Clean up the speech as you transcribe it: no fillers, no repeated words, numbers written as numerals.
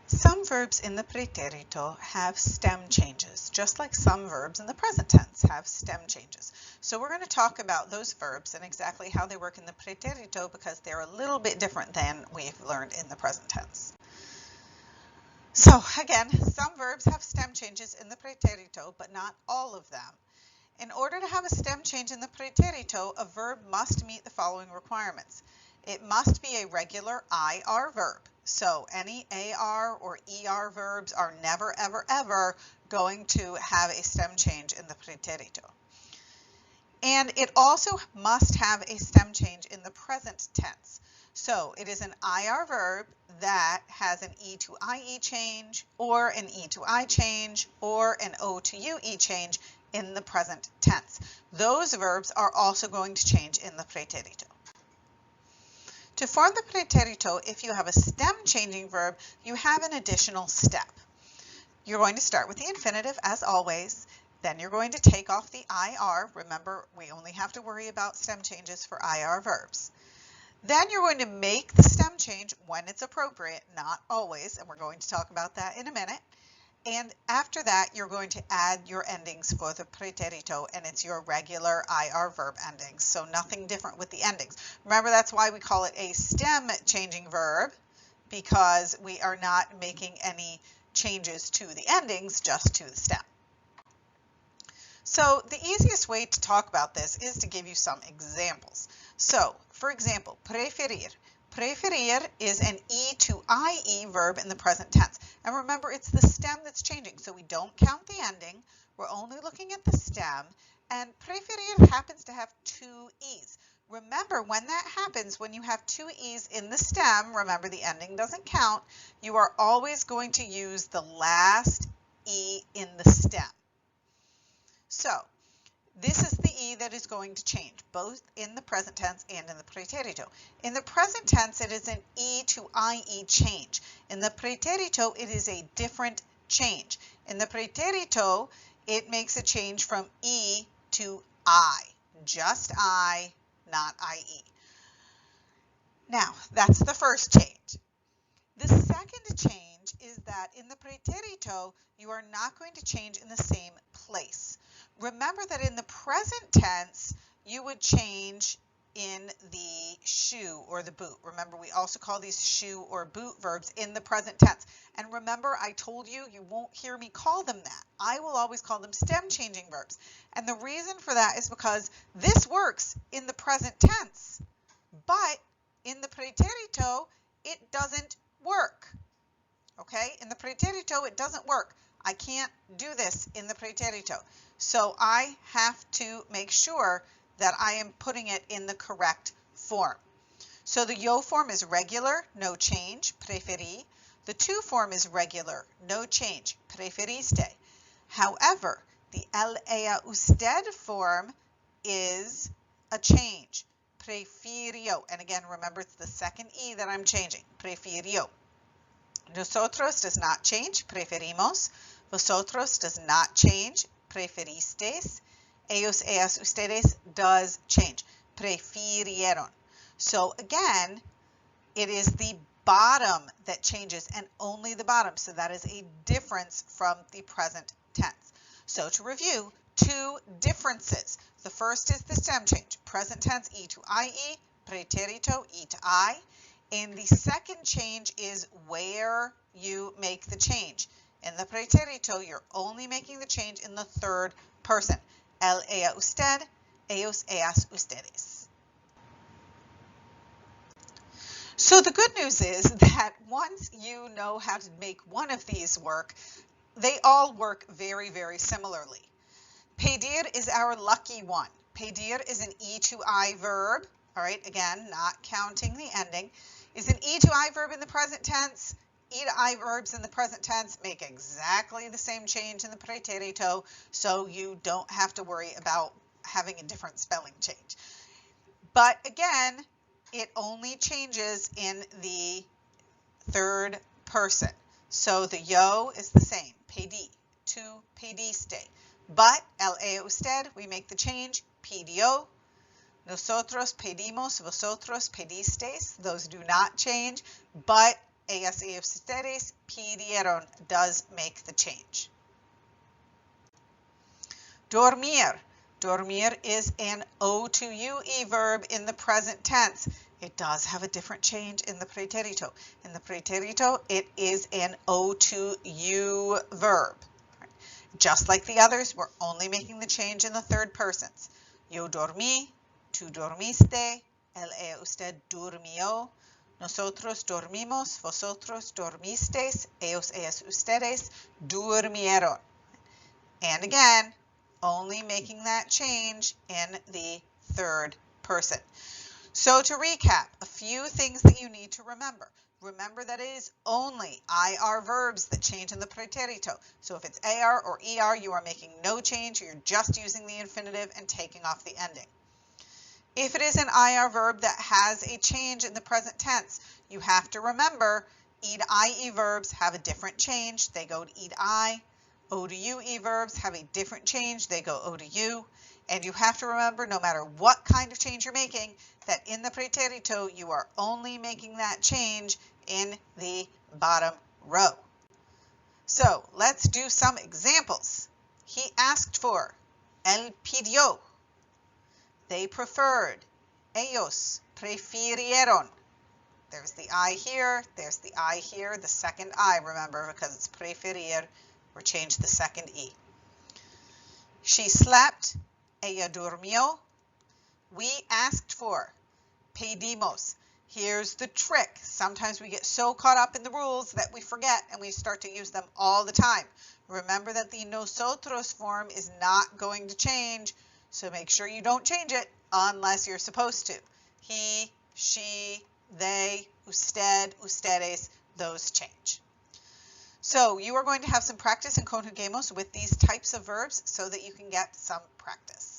Some verbs in the preterito have stem changes, just like some verbs in the present tense have stem changes. So we're going to talk about those verbs and exactly how they work in the preterito because they're a little bit different than we've learned in the present tense. So again, some verbs have stem changes in the preterito, but not all of them. In order to have a stem change in the preterito, a verb must meet the following requirements. It must be a regular IR verb. So any AR or ER verbs are never, ever, ever going to have a stem change in the preterito. And it also must have a stem change in the present tense. So it is an IR verb that has an E to IE change or an E to I change or an O to UE change in the present tense. Those verbs are also going to change in the preterito. To form the preterito, if you have a stem changing verb, you have an additional step. You're going to start with the infinitive as always. Then you're going to take off the IR. Remember, we only have to worry about stem changes for IR verbs. Then you're going to make the stem change when it's appropriate, not always, and we're going to talk about that in a minute. And after that, you're going to add your endings for the preterito, and it's your regular IR verb endings. So nothing different with the endings. Remember, that's why we call it a stem changing verb, because we are not making any changes to the endings, just to the stem. So the easiest way to talk about this is to give you some examples. So, for example, preferir. Preferir is an E to IE verb in the present tense. And remember, it's the stem that's changing, so we don't count the ending. We're only looking at the stem. And preferir happens to have two E's. Remember, when that happens, when you have two E's in the stem, remember the ending doesn't count, you are always going to use the last E in the stem. So, this is the E that is going to change, both in the present tense and in the preterito. In the present tense, it is an E to IE change. In the preterito, it is a different change. In the preterito, it makes a change from E to I. Just I, not IE. Now, that's the first change. The second change is that in the preterito, you are not going to change in the same place. Remember that in the present tense, you would change in the shoe or the boot. Remember, we also call these shoe or boot verbs in the present tense. And remember, I told you, you won't hear me call them that. I will always call them stem changing verbs. And the reason for that is because this works in the present tense, but in the preterito, it doesn't work. Okay, in the preterito, it doesn't work. I can't do this in the preterito. So I have to make sure that I am putting it in the correct form. So the yo form is regular, no change, preferi. The to form is regular, no change, preferiste. However, the el, ella, usted form is a change, prefirio. And again, remember, it's the second E that I'm changing, prefirio. Nosotros does not change, preferimos. Vosotros does not change, preferistes. Ellos, ellas, ustedes does change, prefirieron. So again, it is the bottom that changes and only the bottom. So that is a difference from the present tense. So to review, two differences. The first is the stem change. Present tense, E to IE, preterito, E to I. And the second change is where you make the change. In the preterito, you're only making the change in the third person. El, ella, usted, ellos, ellas, ustedes. So the good news is that once you know how to make one of these work, they all work very, very similarly. Pedir is our lucky one. Pedir is an E to I verb. All right, again, not counting the ending. Is an E to I verb in the present tense. E to I verbs in the present tense make exactly the same change in the preterito, so you don't have to worry about having a different spelling change. But again, it only changes in the third person. So the yo is the same, pedi, to pediste. But el, ella, usted, we make the change, pidió. Nosotros pedimos, vosotros pedisteis. Those do not change, but ellas y ustedes pidieron does make the change. Dormir. Dormir is an O-to-UE verb in the present tense. It does have a different change in the pretérito. In the pretérito, it is an O-to-U verb. Just like the others, we're only making the change in the third persons. Yo dormí, tú dormiste, él ella usted durmió, nosotros dormimos, vosotros dormisteis, ellos ellas ustedes durmieron. And again, only making that change in the third person. So to recap, a few things that you need to remember. Remember that it is only IR verbs that change in the pretérito. So if it's AR or ER, you are making no change. You're just using the infinitive and taking off the ending. If it is an IR verb that has a change in the present tense, you have to remember E to IE verbs have a different change. They go to E to I. O to UE verbs have a different change. They go O to U. And you have to remember, no matter what kind of change you're making, that in the pretérito, you are only making that change in the bottom row. So let's do some examples. He asked for. Él pidió. They preferred. Ellos prefirieron. There's the I here. There's the I here. The second I, remember, because it's preferir, or change the second E. She slept. Ella durmió. We asked for. Pedimos. Here's the trick. Sometimes we get so caught up in the rules that we forget and we start to use them all the time. Remember that the nosotros form is not going to change, so make sure you don't change it unless you're supposed to. He, she, they, usted, ustedes, those change. So you are going to have some practice in conjuguemos with these types of verbs so that you can get some practice.